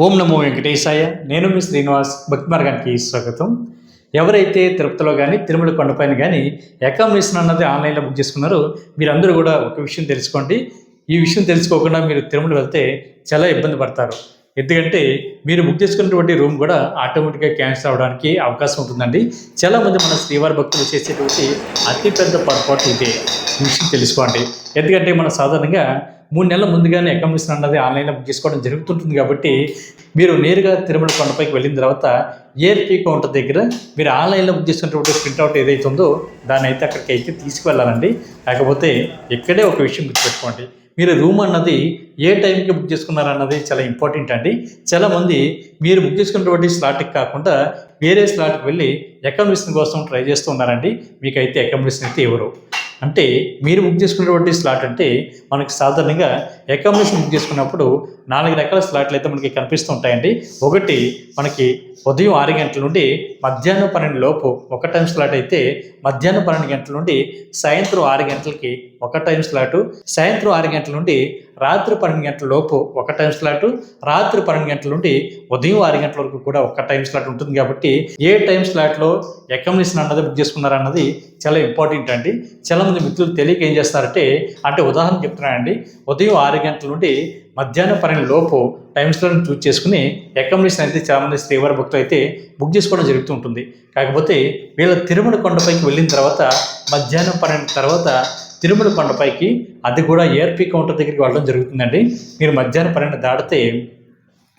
ఓం నమో వెంకటేశాయ. నేను మీ శ్రీనివాస్. భక్తి మార్గానికి స్వాగతం. ఎవరైతే తిరుపతిలో కానీ తిరుమల కొండపైన కానీ అకామిడేషన్ అన్నది ఆన్లైన్లో బుక్ చేసుకున్నారో మీరందరూ కూడా ఒక విషయం తెలుసుకోండి. ఈ విషయం తెలుసుకోకుండా మీరు తిరుమల వెళ్తే చాలా ఇబ్బంది పడతారు. ఎందుకంటే మీరు బుక్ చేసుకున్నటువంటి రూమ్ కూడా ఆటోమేటిక్గా క్యాన్సిల్ అవ్వడానికి అవకాశం ఉంటుందండి. చాలామంది మన శ్రీవారి భక్తులు చేసేటువంటి అతిపెద్ద పొరపాటు ఇదే. ఈ విషయం తెలుసుకోండి. ఎందుకంటే మనం సాధారణంగా 3 నెలల ముందుగానే అకామిడేషన్ అన్నది ఆన్లైన్లో బుక్ చేసుకోవడం జరుగుతుంటుంది. కాబట్టి మీరు నేరుగా తిరుమల కొండపైకి వెళ్ళిన తర్వాత ఏఆర్పీ కౌంటర్ దగ్గర మీరు ఆన్లైన్లో బుక్ చేసుకున్నటువంటి ప్రింట్అవుట్ ఏదైతే ఉందో దాన్ని అయితే అక్కడికి అయితే తీసుకువెళ్ళాలండి. కాకపోతే ఇక్కడే ఒక విషయం గుర్తుపెట్టుకోండి. మీరు రూమ్ అన్నది ఏ టైంకి బుక్ చేసుకున్నారన్నది చాలా ఇంపార్టెంట్ అండి. చాలామంది మీరు బుక్ చేసుకున్నటువంటి స్లాట్కి కాకుండా వేరే స్లాట్కి వెళ్ళి అకామిడేషన్ కోసం ట్రై చేస్తూ ఉన్నారండి. మీకైతే అకామిడేషన్ అయితే ఎవరు అంటే మీరు బుక్ చేసుకున్నటువంటి స్లాట్ అంటే మనకి సాధారణంగా అకామిడేషన్ బుక్ చేసుకున్నప్పుడు 4 రకాల స్లాట్లు అయితే మనకి కనిపిస్తూ ఉంటాయండి. ఒకటి మనకి ఉదయం 6 గంటల నుండి మధ్యాహ్నం 12 లోపు ఒక టైం స్లాట్ అయితే, మధ్యాహ్నం 12 గంటల నుండి సాయంత్రం 6 గంటలకి ఒక టైం స్లాటు, సాయంత్రం 6 గంటల నుండి రాత్రి 12 గంటల లోపు ఒక టైం స్లాటు, రాత్రి 12 గంటల నుండి ఉదయం 6 గంటల వరకు కూడా ఒక టైం స్లాట్ ఉంటుంది. కాబట్టి ఏ టైం స్లాట్లో అకామిడేషన్ అన్నది బుక్ చేసుకున్నారన్నది చాలా ఇంపార్టెంట్ అండి. చాలామంది మిత్రులు తెలియక ఏం చేస్తారంటే, ఉదాహరణ చెప్తున్నానండి, ఉదయం 6 గంటల నుండి మధ్యాహ్నం 12 లోపు టైం స్లాట్ని చూస్ చేసుకుని అకామిడేషన్ అయితే చాలామంది శ్రీవారి భక్తులు అయితే బుక్ చేసుకోవడం జరుగుతూ ఉంటుంది. కాకపోతే వీళ్ళ తిరుమల కొండపైకి వెళ్ళిన తర్వాత మధ్యాహ్నం 12 తర్వాత తిరుమల కొండపైకి అది కూడా ఏఆర్పీ కౌంటర్ దగ్గరికి వెళ్ళడం జరుగుతుందండి. మీరు మధ్యాహ్నం 12 దాటితే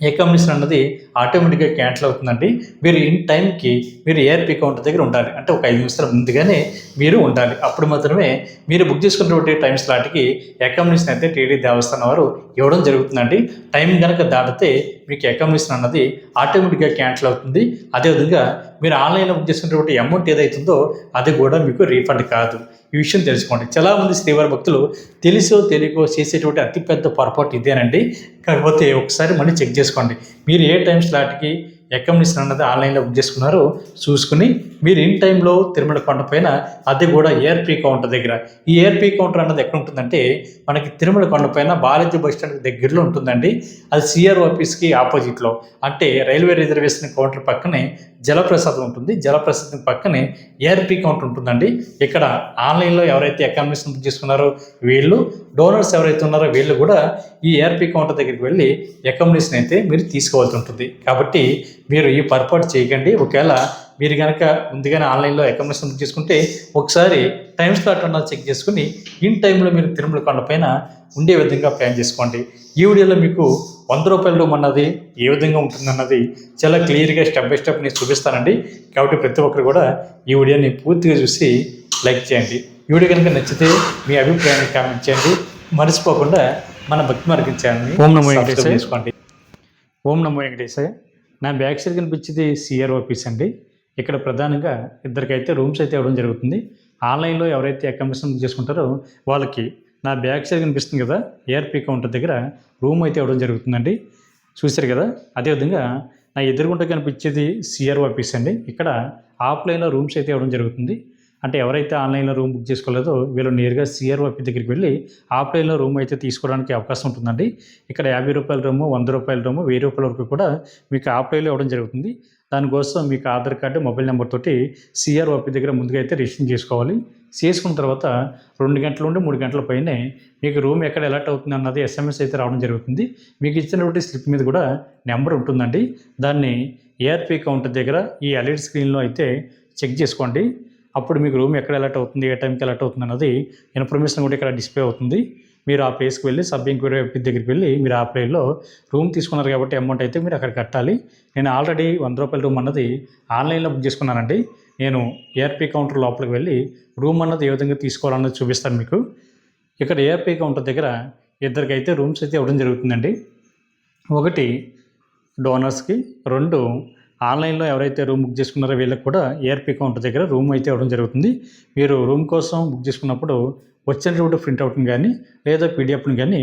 అకామిడేషన్ అన్నది ఆటోమేటిక్గా క్యాన్సిల్ అవుతుందండి. మీరు ఇన్ టైంకి మీరు ఏఆర్పీ కౌంటర్ దగ్గర ఉండాలి. అంటే ఒక 5 నిమిషాల ముందుగానే మీరు ఉండాలి. అప్పుడు మాత్రమే మీరు బుక్ చేసుకున్నటువంటి టైం స్లాట్కి అకామిడేషన్ అయితే టీటీ దేవస్థానం వారు ఇవ్వడం జరుగుతుందండి. టైం కనుక దాటితే మీకు అకామిడేషన్ అన్నది ఆటోమేటిక్గా క్యాన్సిల్ అవుతుంది. అదేవిధంగా మీరు ఆన్లైన్లో బుక్ చేసుకున్నటువంటి అమౌంట్ ఏదైతుందో అది కూడా మీకు రీఫండ్ కాదు. ఈ విషయం తెలుసుకోండి. చాలామంది శ్రీవారి భక్తులు తెలుసో తెలియకో చేసేటువంటి అతిపెద్ద పొరపాటు ఇదేనండి. కాకపోతే ఒకసారి మళ్ళీ చెక్ చేసుకోండి. మీరు ఏ టైం స్లాట్కి అకామిడేషన్ అన్నది ఆన్లైన్లో బుక్ చేసుకున్నారో చూసుకుని మీరు ఇన్ టైంలో తిరుమల కొండపైన అది కూడా ఏఆర్పీ కౌంటర్ దగ్గర. ఈ ఏఆర్పీ కౌంటర్ అన్నది ఎక్కడ ఉంటుందంటే మనకి తిరుమల కొండపైన బాలాజీ బస్ స్టాండ్ దగ్గరలో ఉంటుందండి. అది సిఆర్ ఆఫీస్కి ఆపోజిట్లో, అంటే రైల్వే రిజర్వేషన్ కౌంటర్ పక్కనే జలప్రసాదం ఉంటుంది. జలప్రసాదం పక్కనే ఏఆర్పీ కౌంటర్ ఉంటుందండి. ఇక్కడ ఆన్లైన్లో ఎవరైతే అకామిడేషన్ బుక్ చేసుకున్నారో వీళ్ళు, డోనర్స్ ఎవరైతే ఉన్నారో వీళ్ళు కూడా ఈ ఏఆర్పీ కౌంటర్ దగ్గరికి వెళ్ళి అకామిడేషన్ అయితే మీరు తీసుకోవాల్సి ఉంటుంది. కాబట్టి మీరు ఈ పొరపాటు చేయకండి. ఒకవేళ మీరు కనుక ముందుగానే ఆన్లైన్లో అకామిడేషన్ బుక్ చేసుకుంటే ఒకసారి టైం స్లాట్ అన్నది చెక్ చేసుకుని ఇన్ టైంలో మీరు తిరుమల కొండపైన ఉండే విధంగా ప్లాన్ చేసుకోండి. ఈ వీడియోలో మీకు 100 రూపాయల రూమ్ అన్నది ఏ విధంగా ఉంటుందన్నది చాలా క్లియర్గా స్టెప్ బై స్టెప్ నేను చూపిస్తానండి. కాబట్టి ప్రతి ఒక్కరు కూడా ఈ వీడియోని పూర్తిగా చూసి లైక్ చేయండి. ఈ వీడియో కనుక నచ్చితే మీ అభిప్రాయాన్ని కామెంట్ చేయండి. మర్చిపోకుండా మన భక్తి మార్గం ఛానల్ని ఓం నమో వెంకటేశాయ చేసుకోండి. ఓం నమో వెంకటేశాయ. నా బ్యాక్ సైడ్ కనిపించేది సిఆర్ ఆఫీస్ అండి. ఇక్కడ ప్రధానంగా ఇద్దరికైతే రూమ్స్ అయితే ఇవ్వడం జరుగుతుంది. ఆన్లైన్లో ఎవరైతే అకామిడేషన్ బుక్ చేసుకుంటారో వాళ్ళకి నా బ్యాక్ సైడ్ కనిపిస్తుంది కదా ఏఆర్పీ కౌంటర్ దగ్గర రూమ్ అయితే ఇవ్వడం జరుగుతుందండి. చూశారు కదా. అదేవిధంగా నా ఎదురుగుంట కనిపించేది సిఆర్ ఆఫీస్ అండి. ఇక్కడ ఆఫ్లైన్లో రూమ్స్ అయితే ఇవ్వడం జరుగుతుంది. అంటే ఎవరైతే ఆన్లైన్లో రూమ్ బుక్ చేసుకోలేదో వీళ్ళు నేరుగా సిఆర్ ఆఫీస్ దగ్గరికి వెళ్ళి ఆఫ్లైన్లో రూమ్ అయితే తీసుకోవడానికి అవకాశం ఉంటుందండి. ఇక్కడ 50 రూపాయల రూము, 100 రూపాయల రూము, 1000 రూపాయల వరకు కూడా మీకు ఆఫ్లైన్లో ఇవ్వడం జరుగుతుంది. దానికోసం మీకు ఆధార్ కార్డు, మొబైల్ నెంబర్ తోటి సిఆర్ ఆఫీస్ దగ్గర ముందుగా అయితే రిజిస్ట్రేషన్ చేసుకోవాలి. చేసుకున్న తర్వాత 2 గంటల నుండి 3 గంటల పైనే మీకు రూమ్ ఎక్కడ అలర్ట్ అవుతుంది అన్నది ఎస్ఎంఎస్ అయితే రావడం జరుగుతుంది. మీకు ఇచ్చినటువంటి స్లిప్ మీద కూడా నెంబర్ ఉంటుందండి. దాన్ని ఏఆర్పీ కౌంటర్ దగ్గర ఈ ఎల్ఈడి స్క్రీన్లో అయితే చెక్ చేసుకోండి. అప్పుడు మీకు రూమ్ ఎక్కడ అలర్ట్ అవుతుంది, ఏ టైంకి అలర్ట్ అవుతుంది అన్నది ఇన్ఫర్మేషన్ కూడా ఇక్కడ డిస్ప్లే అవుతుంది. మీరు ఆ ప్లేస్కి వెళ్ళి సబ్ ఎంక్వైరీ ఆఫీస్ దగ్గరికి వెళ్ళి మీరు ఆ ప్లేస్లో రూమ్ తీసుకున్నారు కాబట్టి అమౌంట్ అయితే మీరు అక్కడ కట్టాలి. నేను ఆల్రెడీ 100 రూపాయల రూమ్ అన్నది ఆన్లైన్లో బుక్ చేసుకున్నానండి. నేను ఏఆర్పీ కౌంటర్ లోపలికి వెళ్ళి రూమ్ అన్నది ఏ విధంగా తీసుకోవాలన్నది చూపిస్తాను మీకు. ఇక్కడ ఏఆర్పీ కౌంటర్ దగ్గర ఇద్దరికైతే రూమ్స్ అయితే ఇవ్వడం జరుగుతుందండి. ఒకటి డోనర్స్కి, 2 ఆన్లైన్లో ఎవరైతే రూమ్ బుక్ చేసుకున్నారో వీళ్ళకి కూడా ఏఆర్పీ కౌంటర్ దగ్గర రూమ్ అయితే ఇవ్వడం జరుగుతుంది. మీరు రూమ్ కోసం బుక్ చేసుకున్నప్పుడు వచ్చినటువంటి ప్రింట్అవుట్ని కానీ లేదా పీడిఎఫ్ని కానీ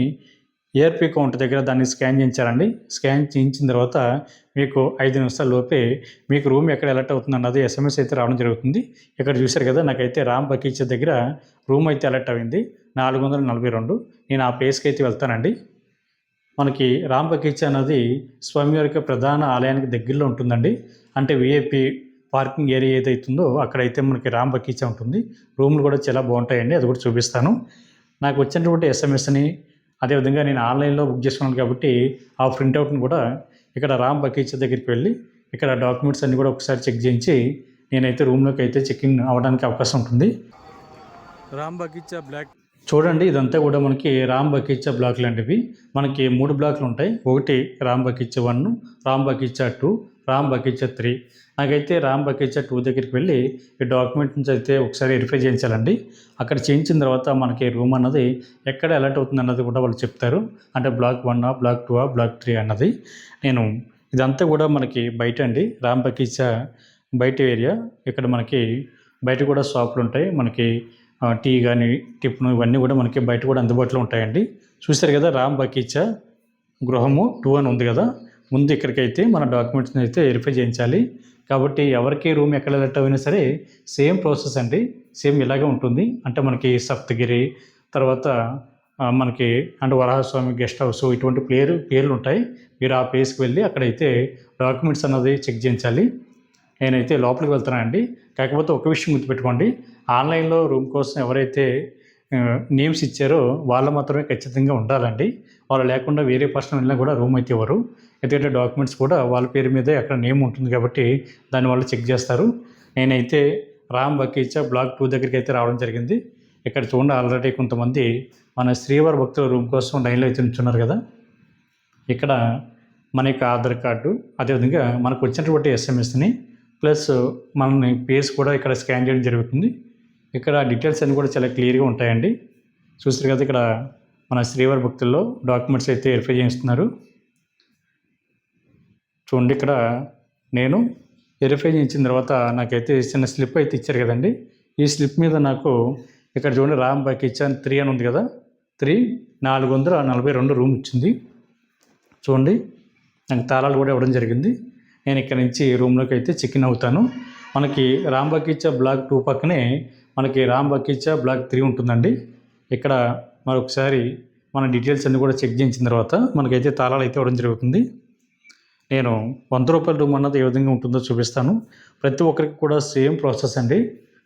ఏఆర్పీ కౌంటర్ దగ్గర దాన్ని స్కాన్ చేయించారండి. స్కాన్ చేయించిన తర్వాత మీకు 5 నిమిషాల లోపే మీకు రూమ్ ఎక్కడ అలర్ట్ అవుతుంది అన్నది ఎస్ఎంఎస్ అయితే రావడం జరుగుతుంది. ఇక్కడ చూశారు కదా, నాకైతే రామ్ బకీచ్ దగ్గర రూమ్ అయితే అలర్ట్ అయింది 442. నేను ఆ ప్లేస్కి అయితే వెళ్తానండి. మనకి రామ్ బగీచా అనేది స్వామివారి యొక్క ప్రధాన ఆలయానికి దగ్గరలో ఉంటుందండి. అంటే విఐపి పార్కింగ్ ఏరియా ఏదైతుందో అక్కడైతే మనకి రామ్ బగీచా ఉంటుంది. రూములు కూడా చాలా బాగుంటాయండి, అది కూడా చూపిస్తాను. నాకు వచ్చినటువంటి ఎస్ఎంఎస్ని అదేవిధంగా నేను ఆన్లైన్లో బుక్ చేసుకున్నాను కాబట్టి ఆ ప్రింట్అవుట్ని కూడా ఇక్కడ రామ్ బగీచా దగ్గరికి వెళ్ళి ఇక్కడ డాక్యుమెంట్స్ అన్నీ కూడా ఒకసారి చెక్ చేయించి నేనైతే రూమ్లోకి అయితే చెక్ ఇన్ అవ్వడానికి అవకాశం ఉంటుంది. రామ్ బగీచా బ్లాక్ చూడండి, ఇదంతా కూడా మనకి రామ్ బగీచా బ్లాక్ లాంటివి. మనకి 3 బ్లాక్లు ఉంటాయి. ఒకటి రామ్ బగీచా 1, రామ్ బగీచా 2, రామ్ బగీచా 3. నాకైతే రామ్ బగీచా 2 దగ్గరికి వెళ్ళి ఈ డాక్యుమెంట్స్ అయితే ఒకసారి వెరిఫై చేయించాలండి. అక్కడ చేయించిన తర్వాత మనకి రూమ్ అన్నది ఎక్కడ అలర్ట్ అవుతుంది అన్నది కూడా వాళ్ళు చెప్తారు. అంటే బ్లాక్ 1, బ్లాక్ 2, బ్లాక్ 3 అన్నది. నేను ఇదంతా కూడా మనకి బయట అండి, రామ్ బగీచా బయట ఏరియా. ఇక్కడ మనకి బయట కూడా షాపులు ఉంటాయి. మనకి టీ కానీ టిఫిన్ ఇవన్నీ కూడా మనకి బయట కూడా అందుబాటులో ఉంటాయండి. చూశారు కదా, రామ్ బగీచా గృహము 2 అని ఉంది కదా. ముందు ఇక్కడికైతే మన డాక్యుమెంట్స్ని అయితే వెరిఫై చేయించాలి. కాబట్టి ఎవరికి రూమ్ ఎక్కడ అలర్ట్ అయినా సరే సేమ్ ప్రాసెస్ అండి, సేమ్ ఇలాగే ఉంటుంది. అంటే మనకి సప్తగిరి తర్వాత మనకి అంటే వరాహస్వామి గెస్ట్ హౌస్ ఇటువంటి పేర్లు ఉంటాయి. మీరు ఆ ప్లేస్కి వెళ్ళి అక్కడైతే డాక్యుమెంట్స్ అన్నది చెక్ చేయించాలి. నేనైతే లోపలికి వెళ్తున్నానండి. కాకపోతే ఒక విషయం గుర్తుపెట్టుకోండి, ఆన్లైన్లో రూమ్ కోసం ఎవరైతే నేమ్స్ ఇచ్చారో వాళ్ళు మాత్రమే ఖచ్చితంగా ఉండాలండి. వాళ్ళు లేకుండా వేరే పర్సన్ వెళ్ళినా కూడా రూమ్ అయితే ఇవ్వరు. ఎందుకంటే డాక్యుమెంట్స్ కూడా వాళ్ళ పేరు మీదే అక్కడ నేమ్ ఉంటుంది కాబట్టి దానివల్ల చెక్ చేస్తారు. నేనైతే రామ్ బగీచా బ్లాక్ 2 దగ్గరికి అయితే రావడం జరిగింది. ఇక్కడ చూడండి, ఆల్రెడీ కొంతమంది మన శ్రీవారి భక్తుల రూమ్ కోసం లైన్లో అయితే నిల్చున్నారు కదా. ఇక్కడ మన యొక్క ఆధార్ కార్డు అదేవిధంగా మనకు వచ్చినటువంటి ఎస్ఎంఎస్ని ప్లస్ మన ఫేస్ కూడా ఇక్కడ స్కాన్ చేయడం జరుగుతుంది. ఇక్కడ డీటెయిల్స్ అన్నీ కూడా చాలా క్లియర్గా ఉంటాయండి. చూస్తారు కదా, ఇక్కడ మన శ్రీవారి భక్తుల్లో డాక్యుమెంట్స్ అయితే వెరిఫై చేస్తున్నారు. చూడండి, ఇక్కడ నేను వెరిఫై చేయించిన తర్వాత నాకైతే చిన్న స్లిప్ అయితే ఇచ్చారు కదండి. ఈ స్లిప్ మీద నాకు ఇక్కడ చూడండి రామ్ బగీచా 3 అని ఉంది కదా, 3 442 రూమ్ ఇచ్చింది. చూడండి, నాకు తాళాలు కూడా ఇవ్వడం జరిగింది. నేను ఇక్కడ నుంచి రూమ్లోకి అయితే చెక్ ఇన్ అవుతాను. మనకి రామ్ బగీచా బ్లాక్ 2 పక్కనే మనకి రామ్ బగీచా బ్లాక్ 3 ఉంటుందండి. ఇక్కడ మరొకసారి మన డీటెయిల్స్ అన్నీ కూడా చెక్ చేయించిన తర్వాత మనకైతే తాళాలు అయితే ఇవ్వడం జరుగుతుంది. నేను 100 రూపాయల రూమ్ అన్నది ఏ విధంగా ఉంటుందో చూపిస్తాను. ప్రతి ఒక్కరికి కూడా సేమ్ ప్రాసెస్ అండి,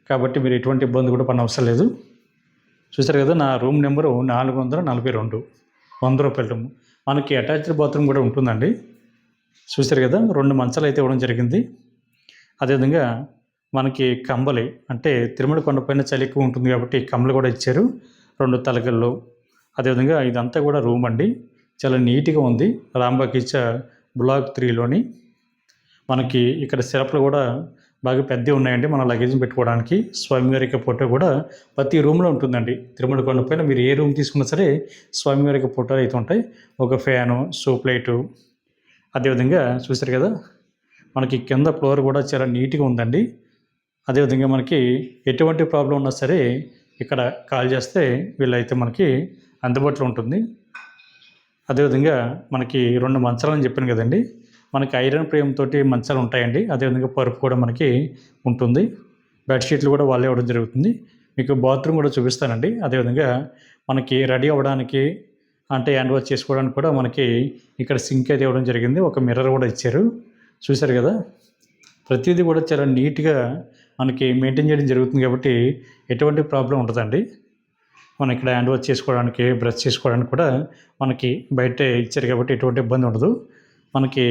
కాబట్టి మీరు ఎటువంటి ఇబ్బంది కూడా పడిన అవసరం లేదు. చూసారు కదా, నా రూమ్ నెంబరు 442, 100 రూపాయల రూమ్. మనకి అటాచ్డ్ బాత్రూమ్ కూడా ఉంటుందండి. చూసారు కదా, 2 మంచాలు అయితే ఇవ్వడం జరిగింది. అదేవిధంగా మనకి కంబలి అంటే తిరుమల కొండపైన చలి ఎక్కువ ఉంటుంది కాబట్టి కంబలు కూడా ఇచ్చారు, 2 తలగళ్ళు. అదేవిధంగా ఇదంతా కూడా రూమ్ అండి, చాలా నీట్గా ఉంది. రామ్ బగీచా బ్లాక్ 3లోని మనకి ఇక్కడ సిరప్లు కూడా బాగా పెద్దవి ఉన్నాయండి మన లగేజ్ని పెట్టుకోవడానికి. స్వామివారి యొక్క ఫోటో కూడా ప్రతి రూమ్లో ఉంటుందండి. తిరుమల కొండపైన మీరు ఏ రూమ్ తీసుకున్నా సరే స్వామివారి యొక్క ఫోటోలు అయితే ఉంటాయి. ఒక ఫ్యాను, సూప్ లైటు. అదేవిధంగా చూసారు కదా, మనకి కింద ఫ్లోర్ కూడా చాలా నీట్గా ఉందండి. అదేవిధంగా మనకి ఎటువంటి ప్రాబ్లం ఉన్నా సరే ఇక్కడ కాల్ చేస్తే వీళ్ళైతే మనకి అందుబాటులో ఉంటుంది. అదేవిధంగా మనకి 2 మంచాలని చెప్పాను కదండి, మనకి ఐరన్ ఫ్రేమ్ తోటి మంచాలు ఉంటాయండి. అదేవిధంగా పరుపు కూడా మనకి ఉంటుంది. బెడ్షీట్లు కూడా వాళ్ళే ఇవ్వడం జరుగుతుంది. మీకు బాత్రూమ్ కూడా చూపిస్తానండి. అదేవిధంగా మనకి రెడీ అవ్వడానికి అంటే హ్యాండ్ వాష్ చేసుకోవడానికి కూడా మనకి ఇక్కడ సింక్ అయితే ఇవ్వడం జరిగింది. ఒక మిర్రర్ కూడా ఇచ్చారు. చూశారు కదా, ప్రతిదీ కూడా చాలా నీట్గా మనకి మెయింటైన్ చేయడం జరుగుతుంది కాబట్టి ఎటువంటి ప్రాబ్లం ఉండదండి. మనం ఇక్కడ హ్యాండ్ వాష్ చేసుకోవడానికి, బ్రష్ చేసుకోవడానికి కూడా మనకి బయటే ఇచ్చారు కాబట్టి ఎటువంటి ఇబ్బంది ఉండదు. మనకి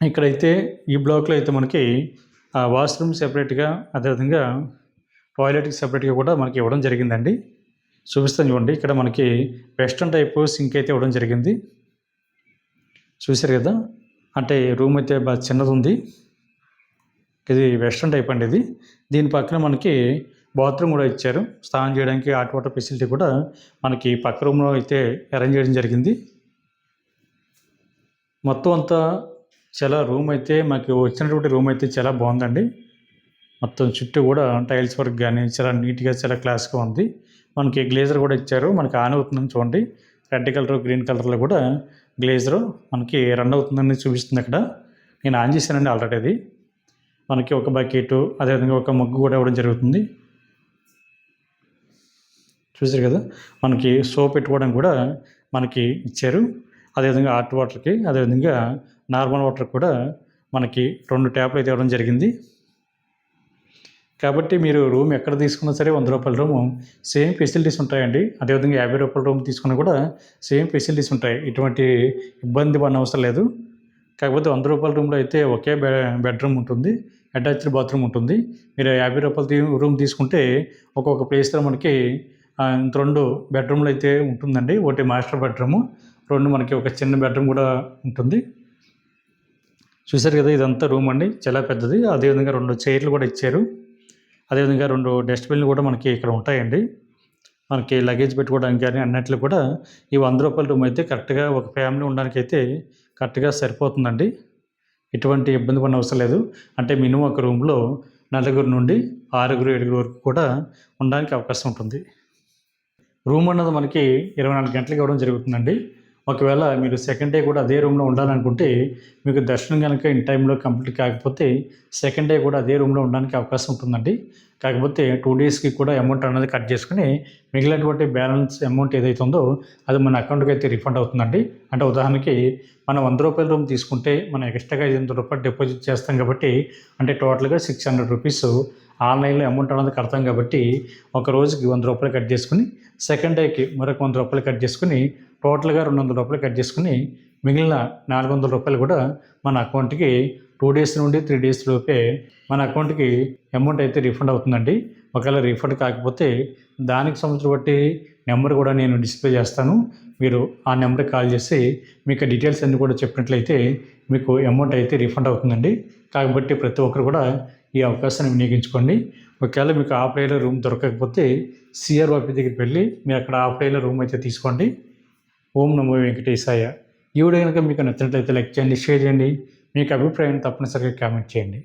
ఇక్కడైతే ఈ బ్లాక్లో అయితే మనకి వాష్రూమ్ సెపరేట్గా అదేవిధంగా టాయిలెట్కి సెపరేట్గా కూడా మనకి ఇవ్వడం జరిగిందండి. చూపిస్తాను చూడండి, ఇక్కడ మనకి వెస్ట్రన్ టైపు సింక్ అయితే ఇవ్వడం జరిగింది. చూశారు కదా, అంటే రూమ్ అయితే బాగా చిన్నది ఉంది. ఇది వెస్ట్రన్ టైప్ అండి. ఇది దీని పక్కన మనకి బాత్రూమ్ కూడా ఇచ్చారు. స్నానం చేయడానికి హాట్ వాటర్ ఫెసిలిటీ కూడా మనకి పక్క రూమ్లో అయితే అరేంజ్ చేయడం జరిగింది. మొత్తం అంతా చాలా రూమ్ అయితే మనకి వచ్చినటువంటి రూమ్ అయితే చాలా బాగుందండి. మొత్తం చుట్టూ కూడా టైల్స్ వర్క్ కానీ చాలా నీట్గా చాలా క్లాస్గా ఉంది. మనకి గ్లేజర్ కూడా ఇచ్చారు. మనకి ఆన్ అవుతుందని చూడండి, రెడ్ కలర్ గ్రీన్ కలర్లో కూడా గ్లేజరు మనకి రన్ అవుతుందని చూపిస్తుంది. అక్కడ నేను ఆన్ చేశానండి ఆల్రెడీ. అది మనకి ఒక బకెట్ అదేవిధంగా ఒక మగ్గు కూడా ఇవ్వడం జరుగుతుంది. చూసారు కదా, మనకి సోప్ పెట్టుకోవడం కూడా మనకి ఇచ్చారు. అదేవిధంగా హాట్ వాటర్కి, అదేవిధంగా నార్మల్ వాటర్ కూడా మనకి 2 ట్యాప్లు అయితే ఇవ్వడం జరిగింది. కాబట్టి మీరు రూమ్ ఎక్కడ తీసుకున్నా సరే రూ. 100 రూము సేమ్ ఫెసిలిటీస్ ఉంటాయండి. అదేవిధంగా రూ. 50 రూమ్ తీసుకున్నా కూడా సేమ్ ఫెసిలిటీస్ ఉంటాయి. ఎటువంటి ఇబ్బంది పడిన అవసరం లేదు. కాకపోతే రూ. 100 రూమ్లో అయితే ఒకే బెడ్రూమ్ ఉంటుంది, అటాచ్డ్ బాత్రూమ్ ఉంటుంది. మీరు రూ. 50 రూమ్ తీసుకుంటే ఒక్కొక్క ప్లేస్లో మనకి 2 బెడ్రూమ్లు అయితే ఉంటుందండి. ఒకటి మాస్టర్ బెడ్రూము, 2 మనకి ఒక చిన్న బెడ్రూమ్ కూడా ఉంటుంది. చూసారు కదా, ఇదంతా రూమ్ అండి, చాలా పెద్దది. అదేవిధంగా 2 చైర్లు కూడా ఇచ్చారు. అదేవిధంగా 2 డస్ట్బిన్లు కూడా మనకి ఇక్కడ ఉంటాయండి. మనకి లగేజ్ పెట్టుకోవడానికి కానీ అన్నిట్లో కూడా ఈ రూ. 100 రూమ్ అయితే కరెక్ట్గా ఒక ఫ్యామిలీ ఉండడానికి అయితే కరెక్ట్గా సరిపోతుందండి. ఎటువంటి ఇబ్బంది పడిన అవసరం లేదు. అంటే మినిమం ఒక రూమ్లో 4 నుండి 6, 7 వరకు కూడా ఉండడానికి అవకాశం ఉంటుంది. రూమ్ అన్నది మనకి 24 గంటలకు ఇవ్వడం జరుగుతుందండి. ఒకవేళ మీరు సెకండ్ డే కూడా అదే రూమ్లో ఉండాలనుకుంటే, మీకు దర్శనం కనుక ఇన్ టైంలో కంప్లీట్ కాకపోతే సెకండ్ డే కూడా అదే రూమ్లో ఉండడానికి అవకాశం ఉంటుందండి. కాకపోతే 2 డేస్కి కూడా అమౌంట్ అనేది కట్ చేసుకుని మిగిలినటువంటి బ్యాలెన్స్ అమౌంట్ ఏదైతే ఉందో అది మన అకౌంట్కి అయితే రిఫండ్ అవుతుందండి. అంటే ఉదాహరణకి మనం రూ. 100 రూమ్ తీసుకుంటే మనం ఎక్స్ట్రాగా రూ. 500 డిపాజిట్ చేస్తాం కాబట్టి, అంటే టోటల్గా రూ. 600 ఆన్లైన్లో అమౌంట్ అనేది కడతాం కాబట్టి, ఒక రోజుకి రూ. 100 కట్ చేసుకుని సెకండ్ డేకి మరొక రూ. 100 కట్ చేసుకుని టోటల్గా రూ. 200 కట్ చేసుకుని మిగిలిన రూ. 400 కూడా మన అకౌంట్కి 2 డేస్ నుండి 3 డేస్ లోపే మన అకౌంట్కి అమౌంట్ అయితే రిఫండ్ అవుతుందండి. ఒకవేళ రిఫండ్ కాకపోతే దానికి సంబంధించిన బట్టి నెంబర్ కూడా నేను డిస్ప్లే చేస్తాను. మీరు ఆ నెంబర్కి కాల్ చేసి మీకు డీటెయిల్స్ అన్నీ కూడా చెప్పినట్లయితే మీకు అమౌంట్ అయితే రిఫండ్ అవుతుందండి. కాబట్టి ప్రతి ఒక్కరు కూడా ఈ అవకాశాన్ని వినియోగించుకోండి. ఒకవేళ మీకు ఆఫ్లైన్లో రూమ్ దొరకకపోతే సిఆర్ ఆఫీస్ దగ్గరికి వెళ్ళి మీరు అక్కడ ఆఫ్లైన్లో రూమ్ అయితే తీసుకోండి. ఓం నమో వెంకటేశాయ. ఈ వీడియో కనుక మీకు నచ్చినట్లయితే లైక్ చేయండి, షేర్ చేయండి. మీకు అభిప్రాయాన్ని తప్పనిసరిగా కామెంట్ చేయండి.